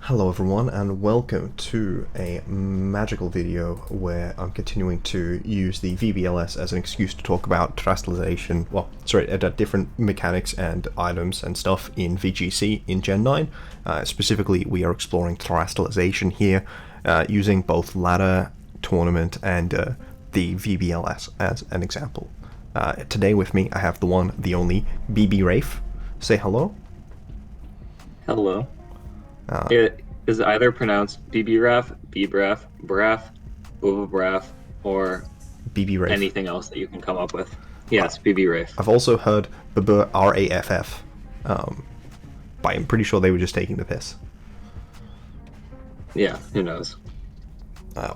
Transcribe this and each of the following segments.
Hello everyone, and welcome to a magical video where I'm continuing to use the VBLS as an excuse to talk about terastallization, different mechanics and items and stuff in VGC in Gen 9. Specifically, we are exploring terastallization here, using both ladder, tournament, and the VBLS as an example. Today with me, I have the one, the only, BBBRAFFF. Say hello. Hello. It is either pronounced BBBRAFFF, BBRAFFF, BRAFF, WolfeyVGC, or BBBRAFFF. anything else that you can come up with. Yes, BBBRAFFF. I've also heard BBBRAFF, but I'm pretty sure they were just taking the piss. Yeah, who knows?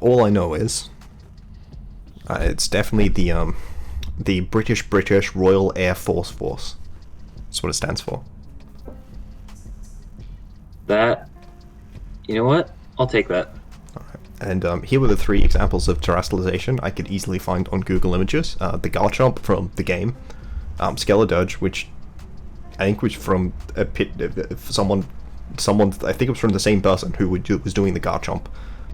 All I know is it's definitely the British Royal Air Force. That's what it stands for. That, you know what? I'll take that. Alright. And here were the three examples of terastallization I could easily find on Google Images. The Garchomp from the game, Scarlet, which I think was from a someone. I think it was from the same person who was doing the Garchomp.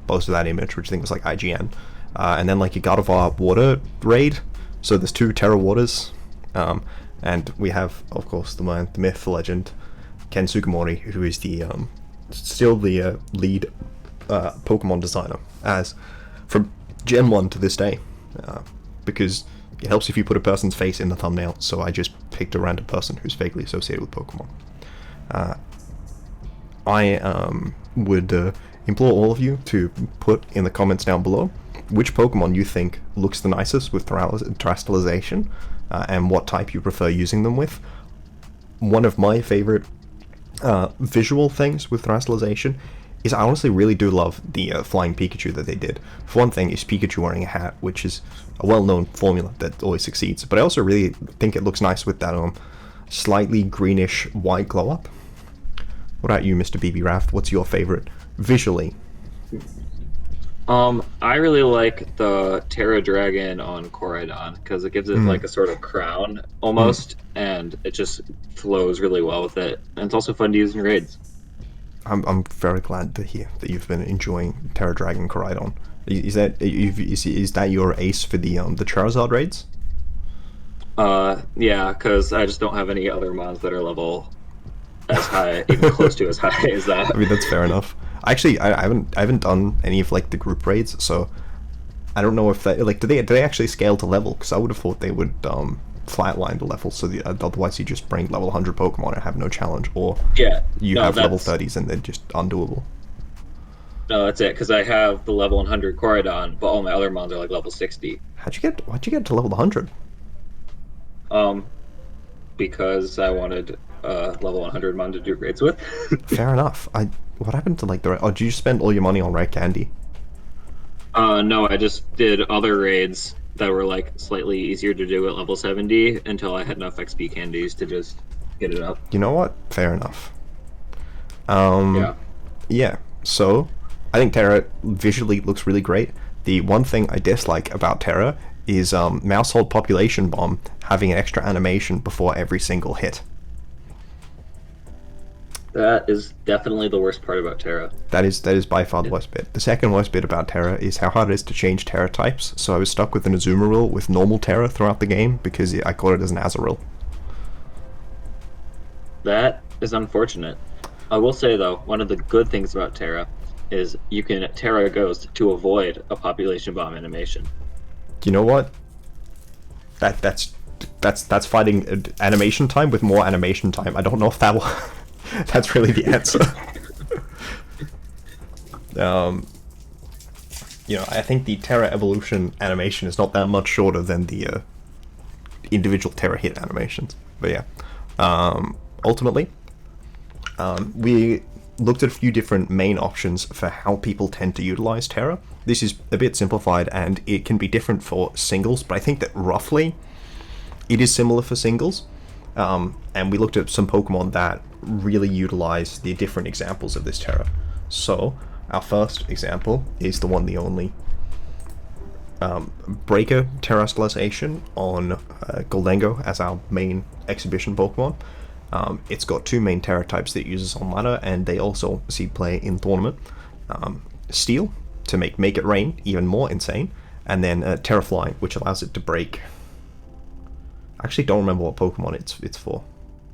Posted that image, which I think was like IGN. And then like a God of War water raid. So there's two Tera waters, and we have, of course, the man, the myth, the legend, Ken Sugimori, who is the still the lead Pokemon designer, as from Gen 1 to this day, because it helps if you put a person's face in the thumbnail, so I just picked a random person who's vaguely associated with Pokemon. I would implore all of you to put in the comments down below which Pokemon you think looks the nicest with terastallization, and what type you prefer using them with. One of my favorite visual things with terastallization is I honestly really do love the flying Pikachu that they did. For one thing, is Pikachu wearing a hat, which is a well-known formula that always succeeds, but I also really think it looks nice with that slightly greenish white glow up. What about you, Mr. BBBRAFFF? What's your favorite visually? I really like the Tera Dragon on Koraidon because it gives it like a sort of crown almost, and it just flows really well with it. And it's also fun to use in raids. I'm very glad to hear that you've been enjoying Tera Dragon Koraidon. Is that your ace for the Charizard raids? Yeah, because I just don't have any other mons that are level as high, even close to as high as that. I mean, that's fair enough. Actually, I haven't done any of like the group raids, so I don't know if that do they actually scale to level? Because I would have thought they would flatline the level, so otherwise you just bring level 100 Pokemon and have no challenge, or you have level 30s and they're just undoable. No, that's it. Because I have the level 100 Koraidon, but all my other mons are like level 60. How'd you get to level 100? Because I wanted level 100 mon to do raids with. Fair enough. What happened to like the? Oh, did you spend all your money on rare candy? No, I just did other raids that were like slightly easier to do at level 70 until I had enough XP candies to just get it up. You know what? Fair enough. Yeah. So, I think Tera visually looks really great. The one thing I dislike about Tera is Mousehold Population Bomb having an extra animation before every single hit. That is definitely the worst part about Tera. That is by far the worst bit. The second worst bit about Tera is how hard it is to change Tera types, so I was stuck with an Azumarill with normal Tera throughout the game because I caught it as an Azurill. That is unfortunate. I will say though, one of the good things about Tera is you can Tera Ghost to avoid a Population Bomb animation. You know what? That's fighting animation time with more animation time. I don't know if that will... That's really the answer. I think the Tera evolution animation is not that much shorter than the individual Tera hit animations. But yeah, ultimately, we looked at a few different main options for how people tend to utilize Tera. This is a bit simplified, and it can be different for singles, but I think that roughly it is similar for singles. And we looked at some Pokemon that really utilize the different examples of this Tera. So, our first example is the one, the only, Breaker Terastallization on Gholdengo as our main exhibition Pokemon. It's got two main Terra types that it uses on ladder, and they also see play in tournament. Steel, to make it rain even more insane, and then Terra Flying, which allows it to break. I actually don't remember what Pokemon it's for.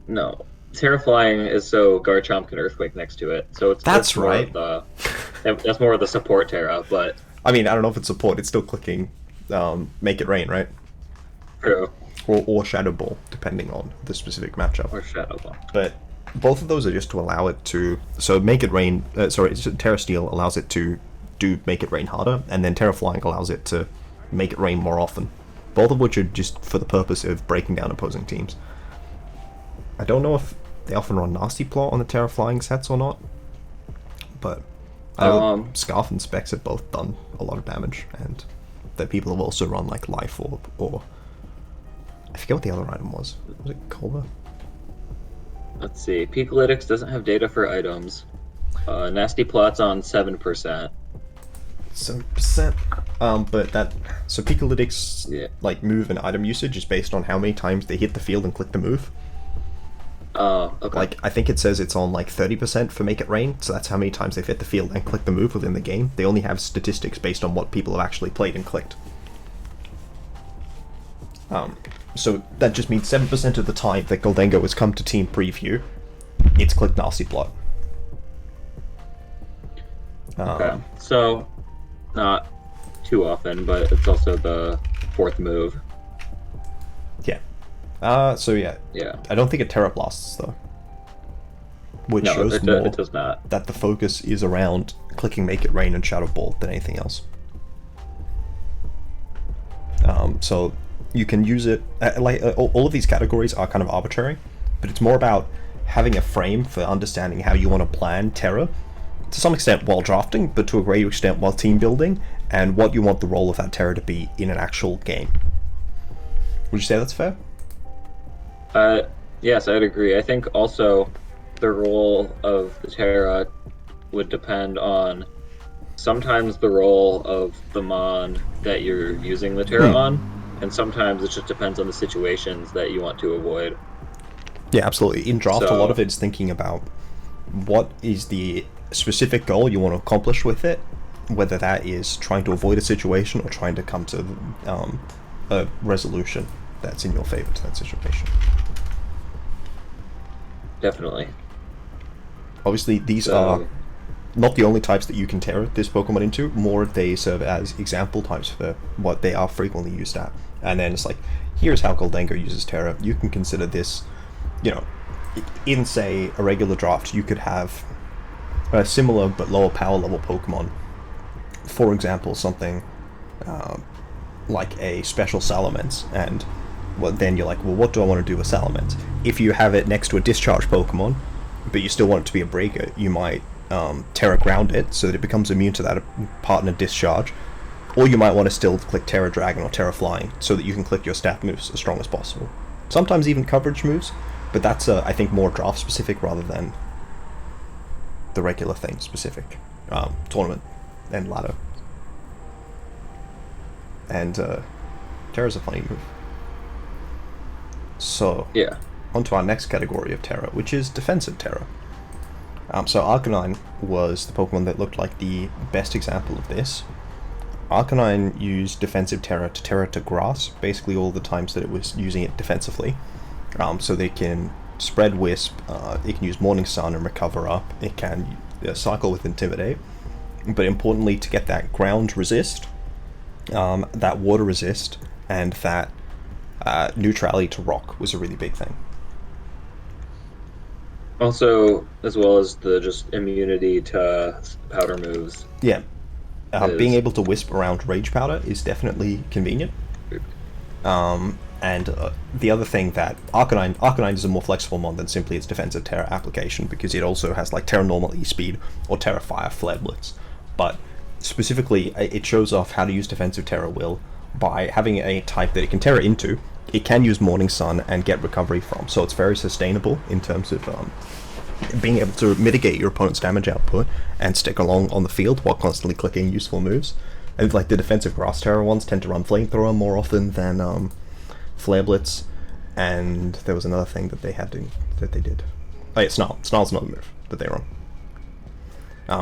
No. Terra Flying is so Garchomp can Earthquake next to it. So That's right. That's more of the support Terra, but... I mean, I don't know if it's support, it's still clicking Make It Rain, right? True. Or Shadow Ball, depending on the specific matchup. Or Shadow Ball. But both of those are just to allow it to... So Make It Rain... Terra Steel allows it to do Make It Rain harder, and then Terra Flying allows it to make it rain more often. Both of which are just for the purpose of breaking down opposing teams. I don't know if they often run Nasty Plot on the Terra Flying sets or not, but I know Scarf and Specs have both done a lot of damage, and that people have also run like Life Orb, or I forget what the other item was. Was it Culver? Let's see. Peakalytics doesn't have data for items. Nasty Plot's on 7%. 7%. But that... So Peakalytics, like, move and item usage is based on how many times they hit the field and click the move. Oh, okay. Like, I think it says it's on, like, 30% for Make It Rain, so that's how many times they've hit the field and clicked the move within the game. They only have statistics based on what people have actually played and clicked. So that just means 7% of the time that Gholdengo has come to Team Preview, it's clicked Nasty Plot. Okay, so not too often, but it's also the fourth move. Yeah. So yeah. Yeah. I don't think it Terra Blasts though. Which No, shows more it does not. that the focus is around clicking Make It Rain and Shadow Ball than anything else. So you can use it all of these categories are kind of arbitrary, but it's more about having a frame for understanding how you want to plan Terra, to some extent while drafting, but to a greater extent while team building, and what you want the role of that Terra to be in an actual game. Would you say that's fair? Yes, I'd agree. I think also the role of the Terra would depend on sometimes the role of the Mon that you're using the Terra on, and sometimes it just depends on the situations that you want to avoid. Yeah, absolutely. In draft, a lot of it's thinking about what is the specific goal you want to accomplish with it, whether that is trying to avoid a situation or trying to come to a resolution that's in your favor to that situation. Definitely. Obviously, these are not the only types that you can Terra this Pokemon into. More, they serve as example types for what they are frequently used at. And then it's like, here's how Gholdengo uses Terra. You can consider this, you know, in, say, a regular draft, you could have a similar but lower power level Pokemon. For example, something like a special Salamence, and then you're like, well, what do I want to do with Salamence? If you have it next to a Discharge Pokemon, but you still want it to be a Breaker, you might Terra Ground it so that it becomes immune to that partner Discharge, or you might want to still click Terra Dragon or Terra Flying so that you can click your stat moves as strong as possible. Sometimes even coverage moves, but that's I think more draft specific rather than the regular thing specific. Tournament and ladder. And Terra's a funny move. So yeah, on to our next category of Terra, which is defensive Terra. So Arcanine was the Pokemon that looked like the best example of this. Arcanine used defensive Terra to grass, basically all the times that it was using it defensively. So they can spread Wisp, it can use Morning Sun and recover up, it can cycle with Intimidate, but importantly to get that ground resist, that water resist, and that neutrality to rock was a really big thing. Also, as well as the just immunity to powder moves. Yeah. Being able to wisp around Rage Powder is definitely convenient. And the other thing that Arcanine is a more flexible mon than simply its defensive Terra application, because it also has like Terra Normal E-Speed or Terra Fire Flare Blitz. But specifically, it shows off how to use defensive Terra Will by having a type that it can Terra into, it can use Morning Sun and get recovery from, so it's very sustainable in terms of being able to mitigate your opponent's damage output and stick along on the field while constantly clicking useful moves. And like the defensive Grass Terra ones tend to run Flamethrower more often than Flare Blitz. And there was another thing that they did. Oh yeah, Snarl. Snarl's another move that they run.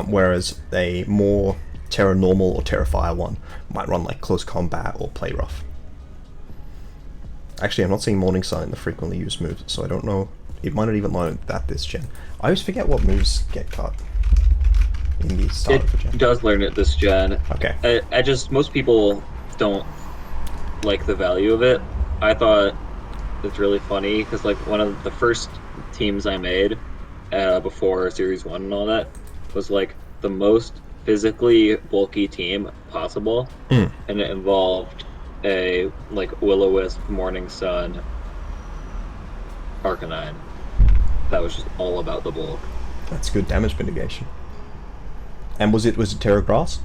Whereas a more Tera Normal or Tera Fire one might run like Close Combat or Play Rough. Actually, I'm not seeing Morning Sun in the frequently used moves, so I don't know. It might not even learn that this gen. I always forget what moves get cut in the start of the gen. It does learn it this gen. Okay. Most people don't like the value of it. I thought it's really funny because like one of the first teams I made before Series 1 and all that was like the most physically bulky team possible, and it involved a like Will-O-Wisp, Morning Sun, Arcanine. That was just all about the bulk. That's good damage mitigation. And was it Tera Grass?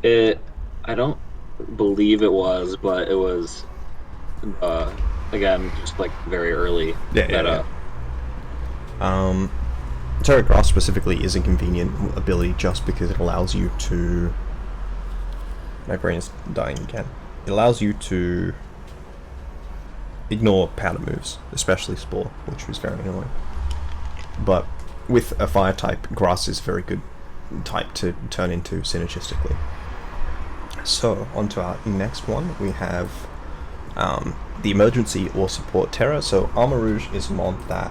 I don't believe it was, but it was again just like very early meta. Tera Grass specifically is a convenient ability just because it allows you to... My brain is dying again. It allows you to ignore powder moves, especially Spore, which was very annoying. But with a fire type, Grass is a very good type to turn into synergistically. So, on to our next one, we have the Emergency or Support Tera. So Armarouge is a mod that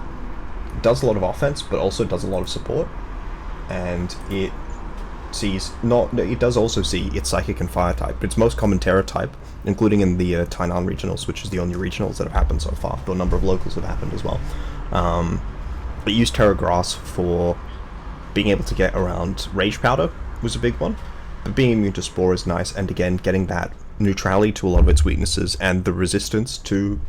does a lot of offense, but also does a lot of support, and it does also see its Psychic and Fire type, but its most common Tera type, including in the Tainan regionals, which is the only regionals that have happened so far, though a number of locals have happened as well. It used Tera Grass for being able to get around Rage Powder was a big one, but being immune to Spore is nice, and again, getting that neutrality to a lot of its weaknesses, and the resistance to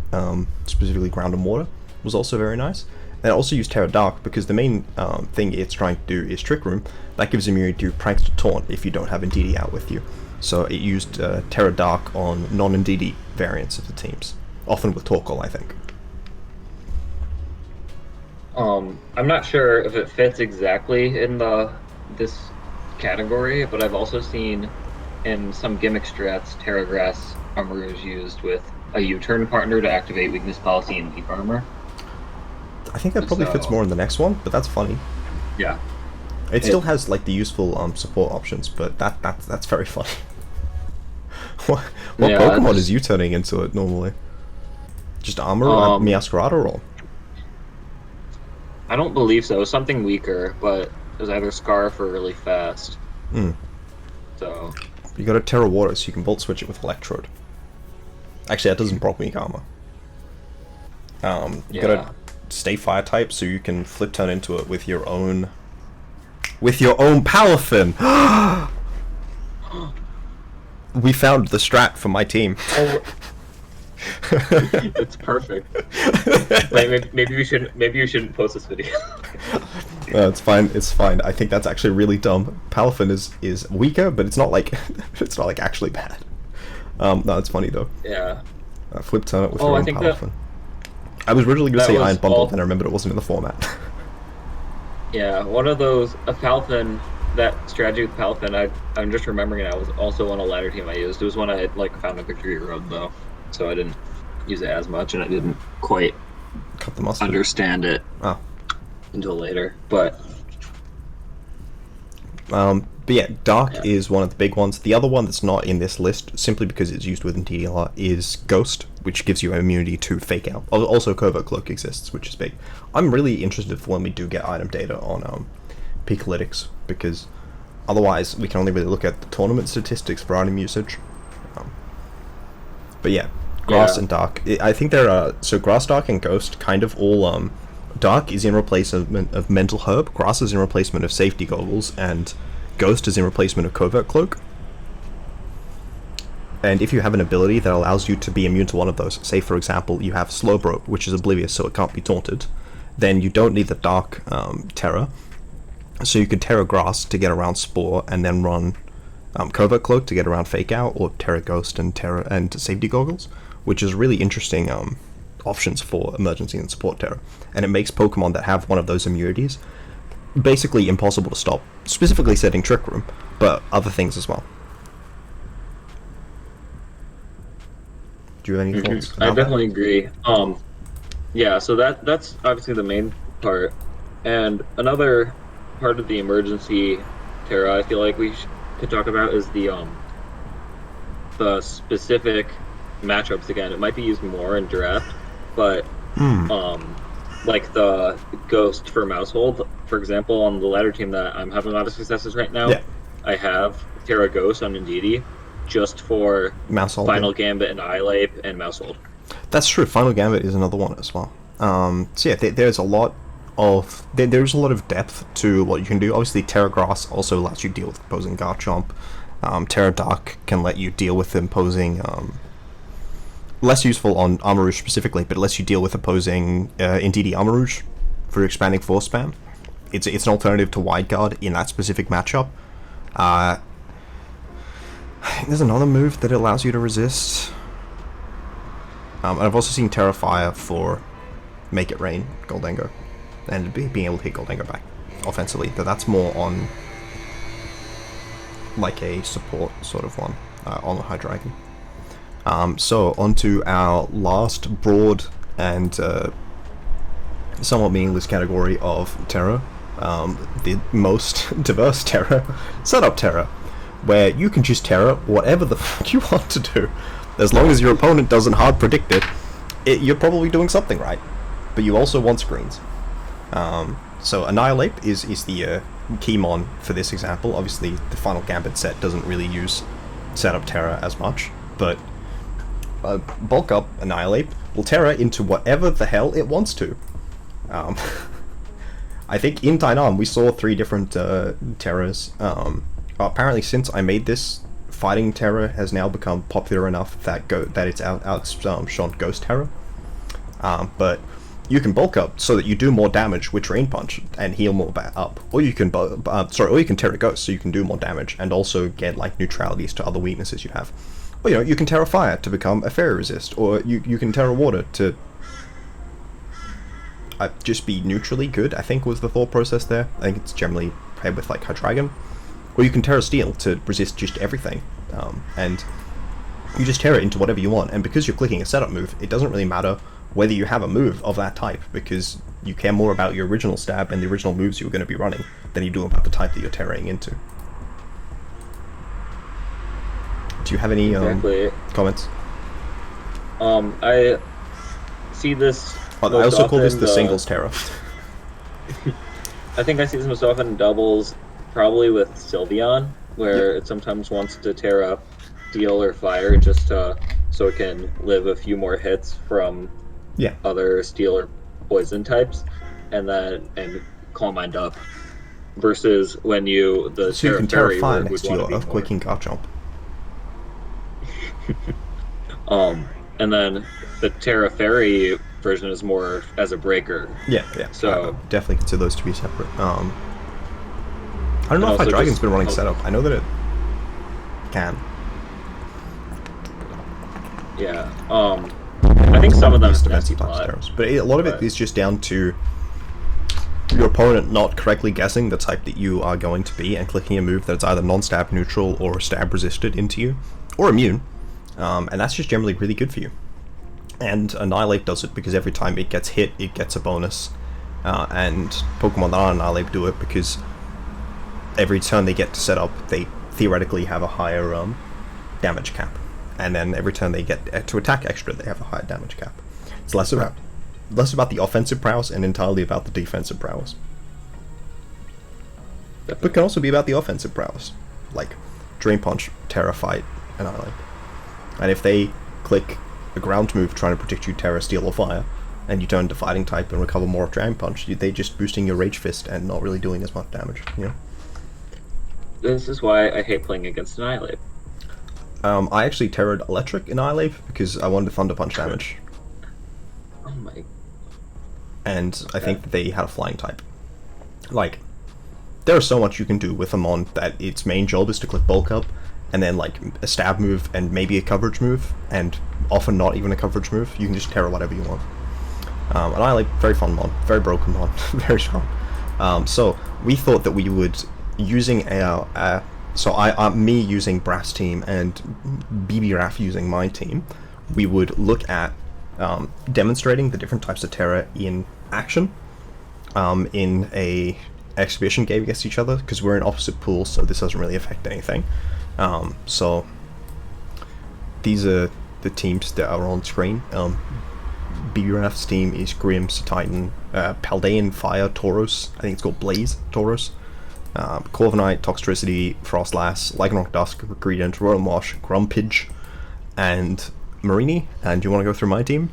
specifically Ground and Water was also very nice. And it also used Tera Dark because the main thing it's trying to do is Trick Room. That gives immunity to Pranks to Taunt if you don't have Indeedee out with you. So it used Tera Dark on non-Indeedee variants of the teams, often with Torkoal, I think. I'm not sure if it fits exactly in this category, but I've also seen in some gimmick strats Tera Grass Armarouge used with a U-turn partner to activate Weakness Policy and Deep Armor. I think that probably fits more in the next one, but that's funny. Yeah. It still has like the useful support options, but that's very funny. what Pokemon is you turning into it normally? Just Armor or Meowscarada roll? I don't believe so. It was something weaker, but it was either Scarf or really fast. So you got a Tera Water, so you can Volt Switch it with Electrode. Actually, that doesn't proc weak armor. You got a Stay Fire type, so you can flip turn into it with your own Palafin. We found the strat for my team. It's perfect. Wait, maybe you shouldn't post this video. No, it's fine. It's fine. I think that's actually really dumb. Palafin is weaker, but it's not like actually bad. No, it's funny though. Yeah. Flip turn it with your own Palafin. I was originally going to say Iron Bundle, then I remembered it wasn't in the format. Yeah, one of those, Palafin, that strategy with Palafin, I'm just remembering it, I was also on a ladder team I used. It was when I found a Victory Road though, so I didn't use it as much, and I didn't quite understand it until later. But yeah, Dark is one of the big ones. The other one that's not in this list, simply because it's used with Indeedee a lot, is Ghost, which gives you immunity to Fake Out. Also, Covert Cloak exists, which is big. I'm really interested for when we do get item data on Peakalytics, because otherwise we can only really look at the tournament statistics for item usage. But yeah, Grass and Dark. I think there are... So Grass, Dark, and Ghost kind of all... Dark is in replacement of Mental Herb, Grass is in replacement of Safety Goggles, and Ghost is in replacement of Covert Cloak. And if you have an ability that allows you to be immune to one of those, say for example you have Slowbro, which is oblivious so it can't be taunted, then you don't need the Dark Terra. So you could Tera Grass to get around Spore, and then run Covert Cloak to get around Fake Out, or Tera Ghost and Safety Goggles, which is really interesting options for Emergency and Support Tera. And it makes Pokemon that have one of those immunities basically impossible to stop, specifically setting Trick Room, but other things as well. Do you have any thoughts? I definitely agree. Yeah, so that's obviously the main part, and another part of the emergency Tera I feel like we could talk about is the specific matchups. Again, it might be used more in draft, but like the Ghost for Mousehold, for example, on the ladder team that I'm having a lot of successes right now, I have Tera Ghost on Indeedee just for Mousehold, Final Gambit and Annihilape and Mousehold. That's true. Final Gambit is another one as well. So yeah, there's a lot of there's a lot of depth to what you can do. Obviously, Tera Grass also lets you deal with opposing Garchomp. Tera Dark can let you deal with imposing. Less useful on Armarouge specifically, but it lets you deal with opposing Indeedee Armarouge for expanding force spam. It's an alternative to Wide Guard in that specific matchup. There's another move that allows you to resist. And I've also seen Tera Fire for Make It Rain Gholdengo, and being able to hit Gholdengo back offensively. That's more on like a support sort of one on the Hydreigon. So onto our last broad and somewhat meaningless category of Tera, the most diverse Tera, setup Tera, where you can choose Tera whatever the fuck you want to do. As long as your opponent doesn't hard predict you're probably doing something right. But you also want screens. So Annihilape is the key mon for this example. Obviously, the Final Gambit set doesn't really use setup Tera as much, but bulk up Annihilape will Tera into whatever the hell it wants to. I think in Tainan we saw 3 different Teras. Apparently, since I made this, Fighting Tera has now become popular enough that it's outshone Ghost Tera. But you can bulk up so that you do more damage with Drain Punch and heal more up, or you can or you can Tera Ghost so you can do more damage and also get like neutralities to other weaknesses you have. Or you can Tera Fire to become a Fairy Resist, or you can Tera Water to just be neutrally good, I think was the thought process there. I think it's generally paired with like Hydreigon. Or you can Tera Steel to resist just everything, and you just Tera into whatever you want, and because you're clicking a setup move, it doesn't really matter whether you have a move of that type, because you care more about your original stab and the original moves you were going to be running than you do about the type that you're Teraing into. Do you have any comments? I see this. I also call this the singles Tera. I think I see this most often in doubles, probably with Sylveon, where it sometimes wants to Tera Steel or Fire just so it can live a few more hits from other Steel or Poison types, and Calm Mind up. Versus when the so you can Tera Fire next to your Earthquaking Garchomp. And then the Tera Fairy version is more as a breaker. Yeah. So definitely consider those to be separate. I don't know if Hydreigon's been running setup. I know that it can. Yeah. I think some of them but a lot of it is just down to your opponent not correctly guessing the type that you are going to be and clicking a move that's either non-stab neutral or stab resisted into you, or immune, and that's just generally really good for you. And Annihilape does it because every time it gets hit, it gets a bonus, and Pokemon that aren't Annihilape do it because every turn they get to set up, they theoretically have a higher damage cap, and then every turn they get to attack extra, they have a higher damage cap. It's less about the offensive prowess and entirely about the defensive prowess. Definitely. But can also be about the offensive prowess, like Drain Punch, Tera Fight, and Annihilape. And if they click a ground move trying to protect you Tera Steel or Fire, and you turn to Fighting type and recover more of Drain Punch, they're just boosting your Rage Fist and not really doing as much damage, This is why I hate playing against Annihilape. I actually Terra'd Electric Annihilape because I wanted Thunder Punch damage. Oh my... And I think that they had a Flying type. Like, there's so much you can do with a mon that its main job is to click Bulk Up, and then like a stab move and maybe a coverage move, and often not even a coverage move. You can just Terra whatever you want. Annihilape, very fun mon, very broken mon, very strong. So we thought that we would, using me using Brass team and BBBRAFFF using my team, we would look at demonstrating the different types of Terra in action in a exhibition game against each other, because we're in opposite pools, so this doesn't really affect anything. So these are the teams that are on screen. BBBRAFF's team is Grimm's Titan, Paldean Fire Tauros, I think it's called Blaze Tauros, Corviknight, Toxtricity, Frostlass, Lycanroc Dusk, Greedent, Royal Mosh, Grumpage, and Marini. And do you want to go through my team?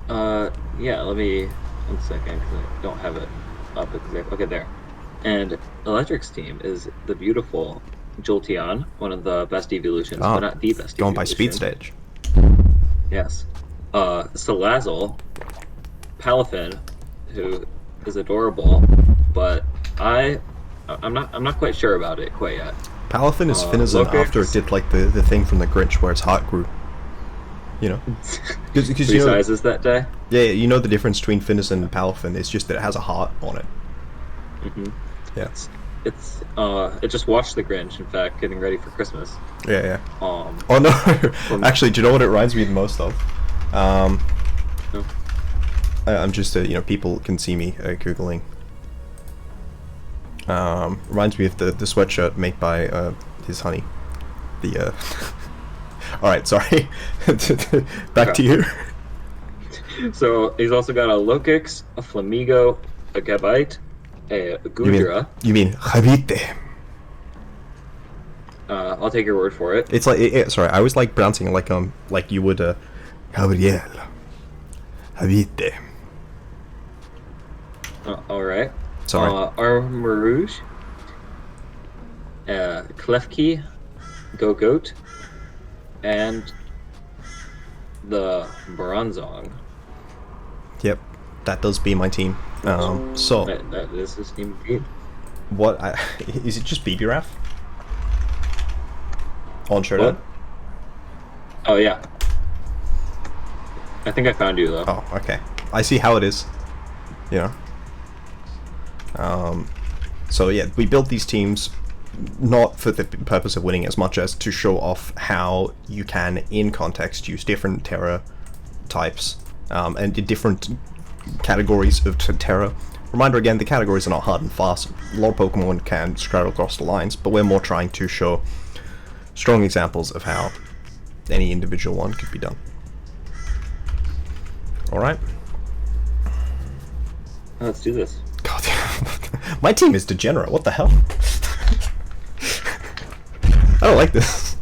Yeah, let me, 1 second, because I don't have it up exactly. Okay, there. And Electric's team is the beautiful Jolteon, one of the best evolutions, but not the best going evolution. by speed stage. Yes. Salazzle, Palafin, who is adorable, but I'm not quite sure about it quite yet. Palafin is Finizen after it did like the thing from the Grinch where its heart grew. You know? Because Three sizes that day? Yeah, you know the difference between Finizen and Palafin is just that it has a heart on it. Mm-hmm. Yeah. It just watched the Grinch, in fact, getting ready for Christmas. Yeah. Oh no! Actually, do you know what it reminds me the most of? No. I'm just, people can see me Googling. Reminds me of the sweatshirt made by his honey. The Alright, sorry. Back to you. So he's also got a Lokix, a Flamigo, a Gabite, a Goodra. You mean Habite? I'll take your word for it. It's like sorry, I was like pronouncing it like you would Gabriel. Habite. All right. Sorry. Armarouge, Klefki, Goat, and the Bronzong. Yep, that does be my team. So that is his team indeed. What is it? Just BBRAFF on Showdown? Oh yeah. I think I found you though. Oh, okay. I see how it is. So yeah, we built these teams not for the purpose of winning as much as to show off how you can, in context, use different Terra types and different categories of Terra. Reminder again, the categories are not hard and fast. A lot of Pokemon can straddle across the lines, but we're more trying to show strong examples of how any individual one could be done. Alright. Let's do this. God, my team is degenerate. What the hell? I don't like this.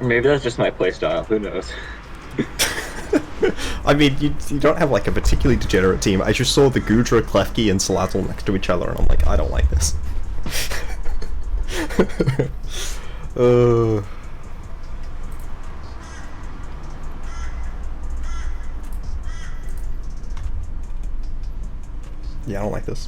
Maybe that's just my playstyle. Who knows? I mean, you don't have like a particularly degenerate team. I just saw the Goodra, Klefki, and Salazzle next to each other, and I'm like, I don't like this. Yeah, I don't like this.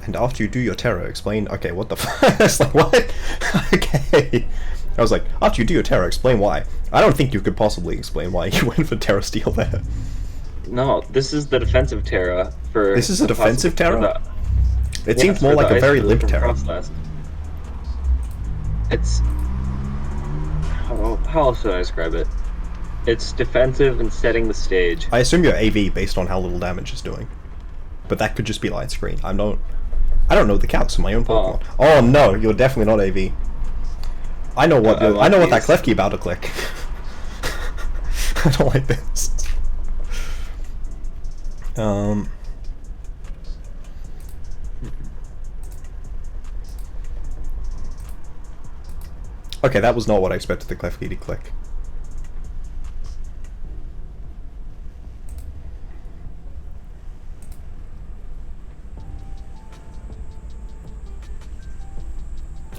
And after you do your Terra, explain. Okay, what the fuck? It's like, what? Okay. I was like, after you do your Terra, explain why. I don't think you could possibly explain why you went for Terra Steel there. No, this is the defensive Terra for. This is a defensive Terra? It seems more like a very limp Terra. It's. How else should I describe it? It's defensive and setting the stage. I assume you're AV based on how little damage it's doing. But that could just be light screen. I don't know the counts of my own Pokemon. Oh no, you're definitely not AV. I know what that Klefki about to click. I don't like this. Okay, that was not what I expected the Klefki to click.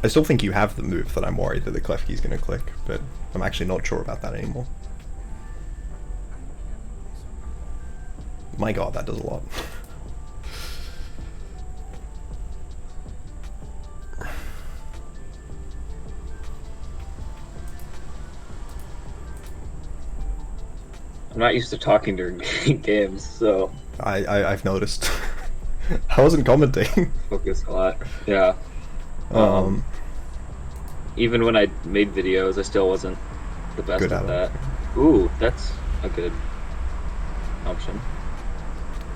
I still think you have the move that I'm worried that the Klefki's gonna click, but I'm actually not sure about that anymore. My god, that does a lot. I'm not used to talking during games, so I've noticed. I wasn't commenting. Focus a lot. Yeah. Even when I made videos, I still wasn't the best Good at at that. Ooh, that's a good option.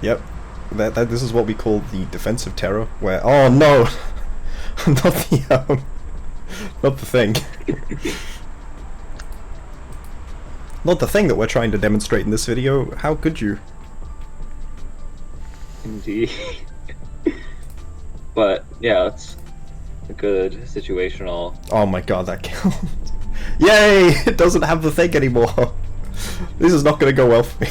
Yep. This is what we call the defensive terror, where oh no, not the thing. Not the thing that we're trying to demonstrate in this video. How could you? Indeed. But yeah, it's a good situational. Oh my god, that killed. Yay! It doesn't have the thing anymore. This is not gonna go well for me.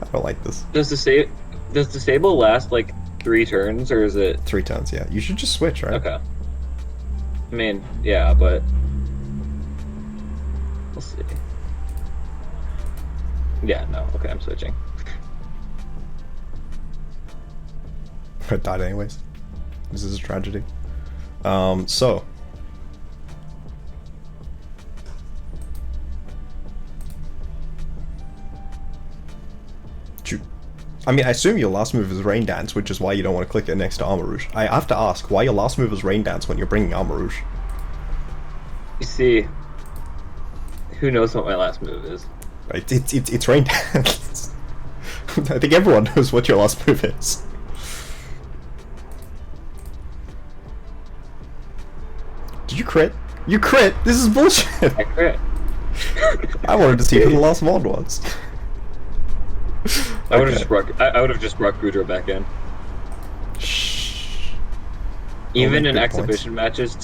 I don't like this. Does disable last like 3 turns, or is it 3 turns? Yeah, you should just switch, right? okay? I mean, yeah, but we'll see. Yeah, no, okay, I'm switching. I died anyways. This is a tragedy. So. I mean, I assume your last move is Rain Dance, which is why you don't want to click it next to Armarouge. I have to ask, why your last move is Rain Dance when you're bringing Armarouge? You see, who knows what my last move is? Right, it's Rain Dance. I think everyone knows what your last move is. Did you crit? You crit? This is bullshit! I crit. I wanted to see who the last mod was. I would have just brought Goudreau back in. Shh. Even in good exhibition matches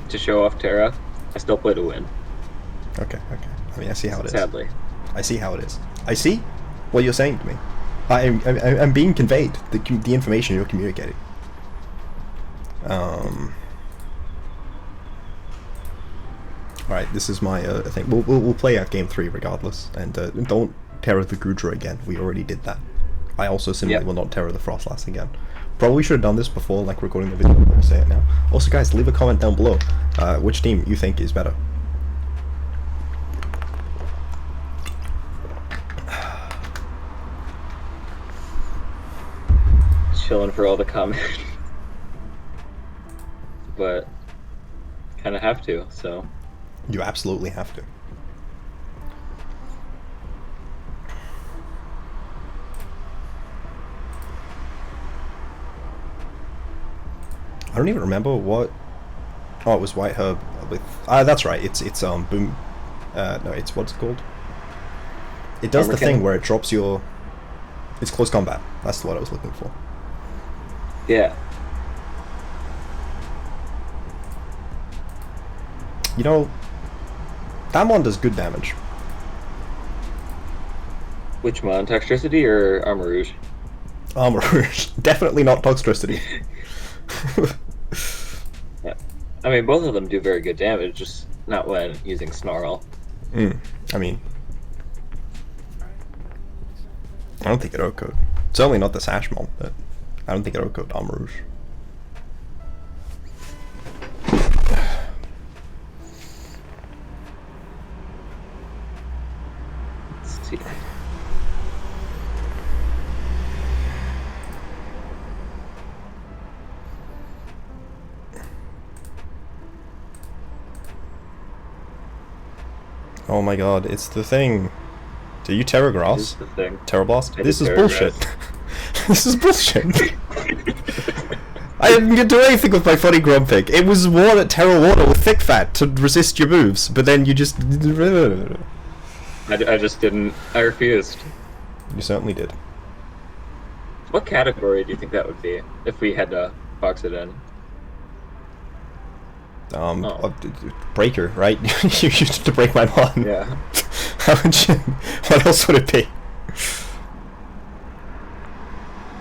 to show off Tera, I still play to win. Okay. I mean, I see how it is. Sadly. I see how it is. I see what you're saying to me. I'm being conveyed the information you're communicating. Alright, this is my thing. We'll play out game 3 regardless, and don't Tera the Goudreau again. We already did that. I also similarly will not Tera the Frostlass again. Probably should have done this before, like recording the video. I'm going to say it now. Also, guys, leave a comment down below. Which team you think is better? Chilling for all the comments. But kind of have to, so. You absolutely have to. I don't even remember what. Oh, it was White Herb with. That's right. It's boom. No, it's what's it called? It does the thing where it drops your. It's close combat. That's what I was looking for. Yeah. You know, that one does good damage. Which one? Toxtricity or Armarouge? Armarouge. Definitely not Toxtricity. Yeah. I mean, both of them do very good damage, just not when using Snarl. I mean, I don't think it outcode. Certainly not the Sashmon, but I don't think it outcode Armarouge. Let's see. Oh my god, it's the thing. Do you Terra Grass? This is the thing. Terra Blast? This is Terra bullshit. Grass. This is bullshit. I didn't get to do anything with my funny Grumpig. It was Terra Water with Thick Fat to resist your moves, but then you just... I just didn't. I refused. You certainly did. What category do you think that would be if we had to box it in? Breaker, right? You used it to break my mon. Yeah. How would you... What else would it be?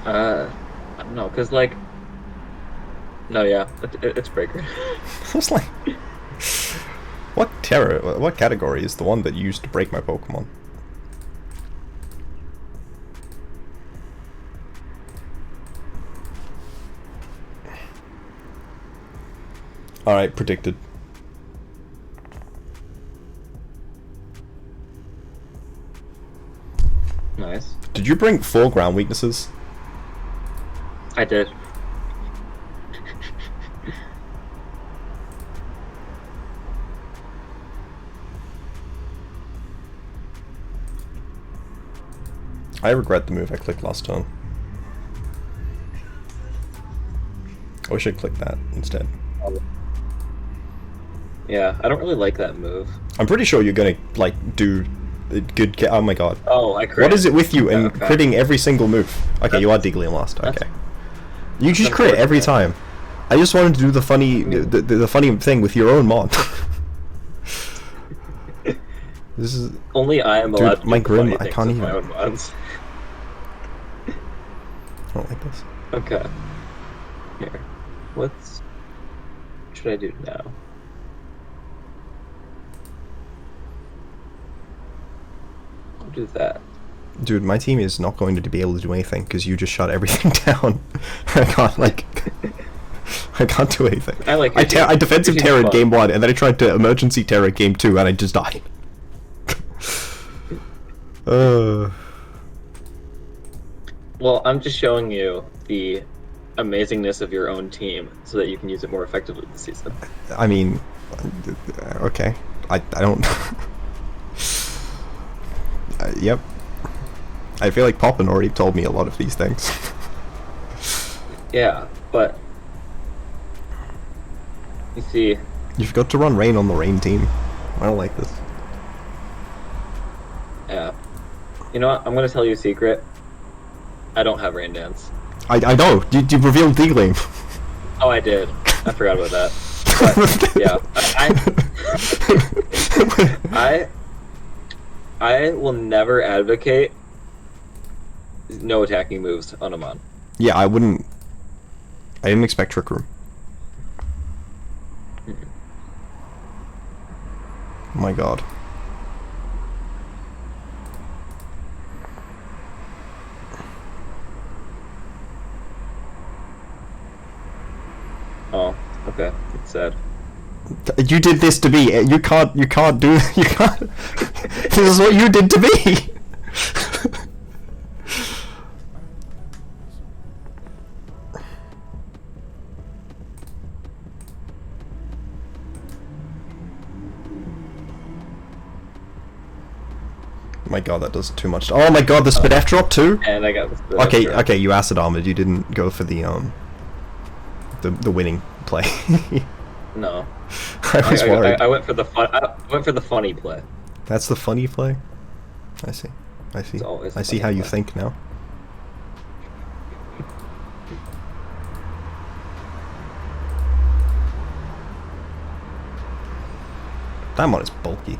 I don't know, because, like, No, yeah, it's Breaker. I was like, what category is the one that used to break my Pokemon? Alright, predicted. Nice. Did you bring 4 ground weaknesses? I did. I regret the move I clicked last turn. I wish I clicked that instead. Yeah, I don't really like that move. I'm pretty sure you're gonna, like, do a good oh my god. Oh, I crit. What is it with you and Okay. critting every single move? Okay, you are Diggly and Lost, okay. You just crit every time. I just wanted to do the funny the funny thing with your own mod. This is... Only I am allowed to my do Grim, funny I things can't with even. my own mods. I don't like this. Okay. Here. What should I do now? I'll do that. Dude, my team is not going to be able to do anything because you just shut everything down. I can't, like... I can't do anything. I like I defensive your terror in team's game 1, and then I tried to emergency terror in game 2, and I just died. Well, I'm just showing you the amazingness of your own team so that you can use it more effectively this season. I mean... Okay. I don't... Yep. I feel like Poppin already told me a lot of these things. Yeah, but... You see... You forgot to run Rain on the Rain team. I don't like this. Yeah. You know what? I'm gonna tell you a secret. I don't have Rain Dance. I know! You revealed Diggling! Oh, I did. I forgot about that. But, yeah. I will never advocate no attacking moves on a mon. Yeah, I wouldn't... I didn't expect Trick Room. Oh my god. Oh, okay. It's sad. You did this to me. You can't do... You can't... This is what you did to me! My god, that does too much. Oh my god, the Spadef drop too? And I got this. Okay, you acid armored. You didn't go for the winning play. No. I was worried. I went for the fun. I went for the funny play. That's the funny play. I see. It's always I the see funny how you play. think now. That mod is bulky.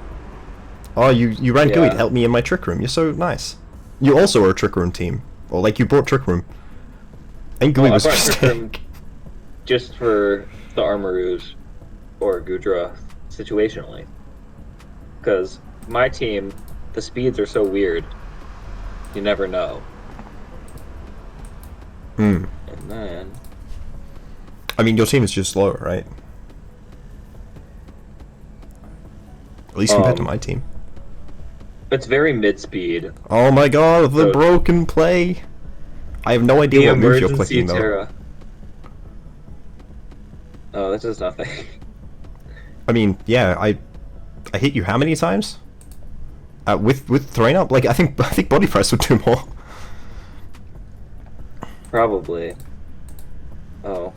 Oh, you ran Gooey to help me in my Trick Room. You're so nice. You also are a Trick Room team. Or, like, you brought Trick Room. And Gooey was I brought just... Trick Room just for the Armarouge or Gudra situationally. Because my team, the speeds are so weird. You never know. Hmm. And then... I mean, your team is just slower, right? At least compared to my team. It's very mid-speed. Oh my god, the broken play! I have no idea what move you're Emergency clicking, though. Tera. Oh, this is nothing. I mean, yeah, I hit you how many times? With terrain up? Like, I think body press would do more. Probably. Oh.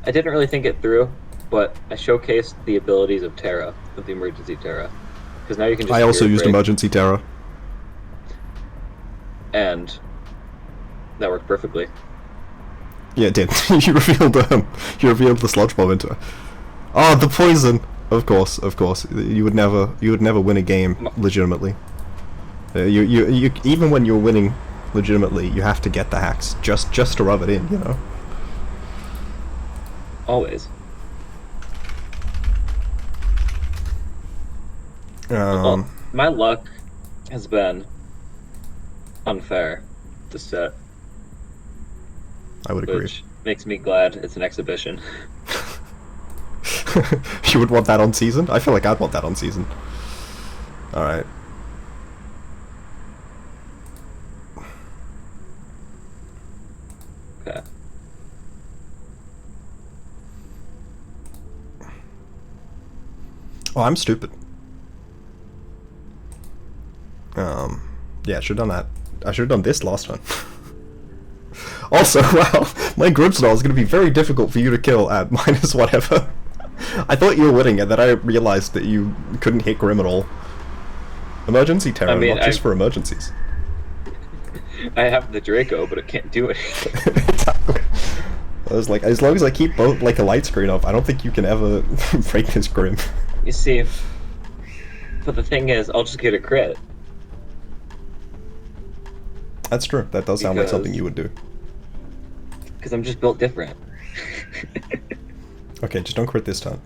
I didn't really think it through, but I showcased the abilities of Tera, of the emergency Tera. Because now you can just... I also Spirit used Break, emergency terror. and that worked perfectly. Yeah, it did. you revealed the sludge bomb into it. Oh, the poison! Of course. You would never win a game legitimately. You even when you're winning legitimately, you have to get the hacks just to rub it in, you know. Always. Well, my luck has been unfair this set. I would agree. Which makes me glad it's an exhibition. You would want that on season? I feel like I'd want that on season. Alright. Okay. Oh, I'm stupid. Yeah, I should have done that. I should have done this last time. Also, wow, my Grimmsnarl is going to be very difficult for you to kill at minus whatever. I thought you were winning, and then I realized that you couldn't hit Grim at all. Emergency Terra, not just for emergencies. I have the Draco, but it can't do it. Exactly. I was like, as long as I keep both like a light screen up, I don't think you can ever break this Grim. You see, but the thing is, I'll just get a crit. That's true. That does sound like something you would do. Because I'm just built different. Okay, just don't crit this turn.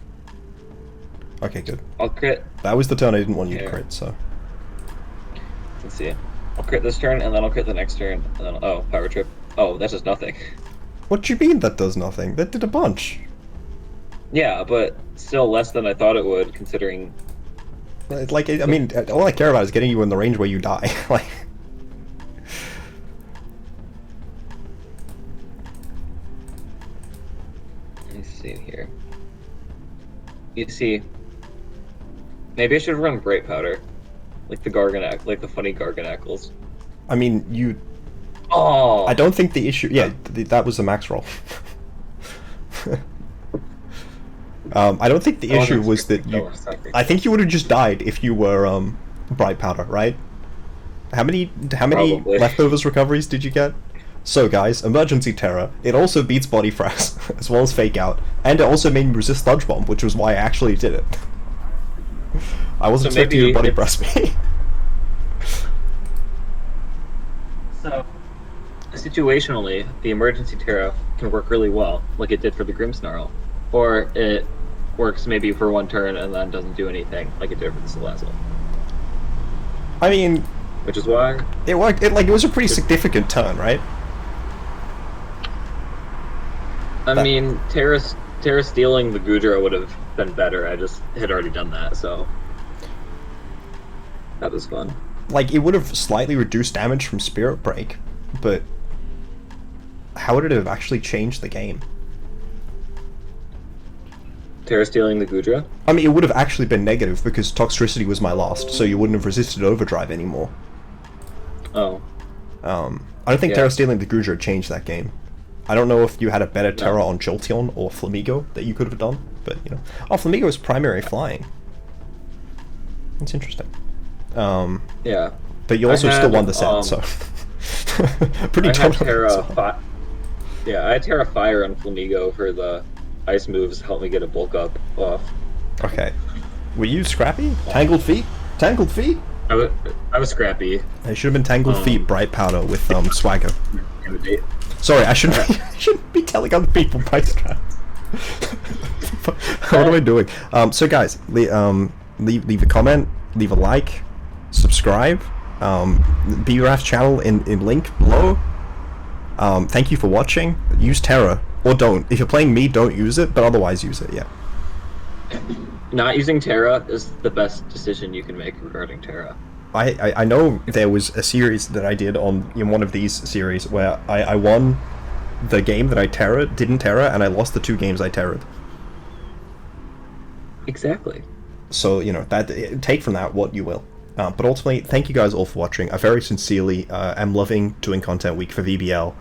Okay, good. I'll crit. That was the turn I didn't want you to crit, so. Let's see. I'll crit this turn, and then I'll crit the next turn, and then oh, power trip. Oh, that's just nothing. What do you mean that does nothing? That did a bunch. Yeah, but still less than I thought it would, considering. Like, I mean, all I care about is getting you in the range where you die. Like. Let's see here. You see, maybe I should run Bright Powder, like the like the funny Garganacles. I mean, you. Oh. I don't think the issue. Yeah, that was a max roll. I don't think the issue was that you. I think you would have just died if you were Bright Powder, right? How many Probably. leftovers recoveries did you get? So guys, Emergency Terra, it also beats Body Press, as well as Fake Out, and it also made me resist Sludge Bomb, which was why I actually did it. I wasn't expecting you to Body Press me. So, situationally, the Emergency Terra can work really well, like it did for the Grimmsnarl. Or it works maybe for one turn and then doesn't do anything, like it did for the Salazzle. I mean... Which is why... It worked, it was a pretty significant turn, right? I mean, Terra stealing the Goodra would have been better. I just had already done that, so that was fun. Like, it would have slightly reduced damage from Spirit Break, but how would it have actually changed the game? Terra stealing the Goodra? I mean, it would have actually been negative because Toxtricity was my last, so you wouldn't have resisted Overdrive anymore. Oh. I don't think Terra stealing the Goodra changed that game. I don't know if you had a better Terra on Jolteon or Flamigo that you could have done, but, you know. Oh, Flamigo is primary flying. That's interesting. Yeah. But you also still won the set, so... Pretty I had Terra Fire on Flamigo for the ice moves to help me get a bulk up off. Okay. Were you Scrappy? Tangled Feet? Tangled Feet? I was Scrappy. It should have been Tangled Feet, Bright Powder with Swagger. Sorry, I shouldn't be telling other people my strats. What am I doing? So guys, leave a comment, leave a like, subscribe. BBRAFF's channel in link below. Thank you for watching. Use Terra, or don't. If you're playing me, don't use it, but otherwise use it, yeah. Not using Terra is the best decision you can make regarding Terra. I know there was a series that I did in one of these series where I won the game that I didn't Terra, and I lost the 2 games I Terra'd. Exactly. So, you know, take from that what you will. But ultimately, thank you guys all for watching. I very sincerely am loving doing Content Week for VBL,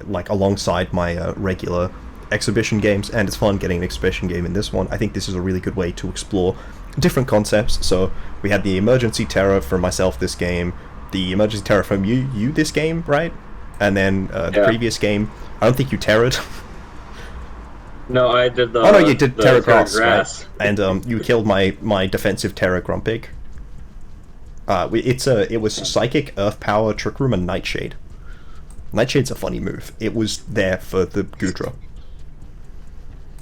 like alongside my regular exhibition games, and it's fun getting an exhibition game in this one. I think this is a really good way to explore different concepts. So we had the Emergency Terra for myself this game, the Emergency Terra from you this game, right? And then the previous game, I don't think you Terra'd. No, I did the... Oh no, you did Terra Grass, Grass. Right? And you killed my defensive Terra Grumpig. It was Psychic, Earth Power, Trick Room, and Nightshade. Nightshade's a funny move. It was there for the Goodra.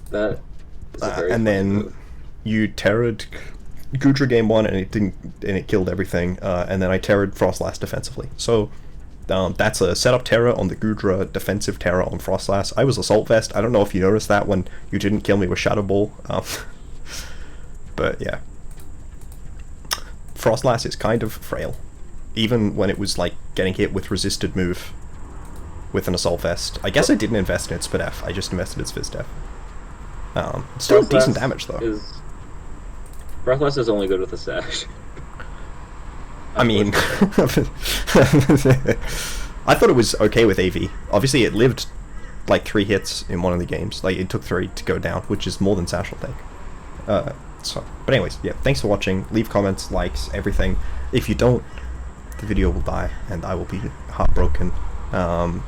That is a very and funny then move. you Terra'd Goodra game 1 and it didn't, and it killed everything, and then I Terra'd Frostlass defensively. So that's a setup Terra on the Goodra, defensive Terra on Frostlass. I was Assault Vest. I don't know if you noticed that when you didn't kill me with Shadow Ball. But yeah. Frostlass is kind of frail. Even when it was like getting hit with resisted move with an Assault Vest. I guess I didn't invest in its Spadef, I just invested in its Fizdef. Still Frostlass decent damage though. Frostlass is only good with a Sash. I mean, I thought it was okay with AV. Obviously, it lived like 3 hits in one of the games. Like, it took 3 to go down, which is more than Sash will take. But anyways, yeah, thanks for watching. Leave comments, likes, everything. If you don't, the video will die, and I will be heartbroken. You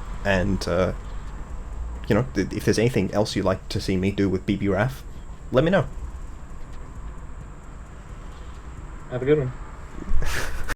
know, if there's anything else you'd like to see me do with BBRAFF, let me know. Have a good one.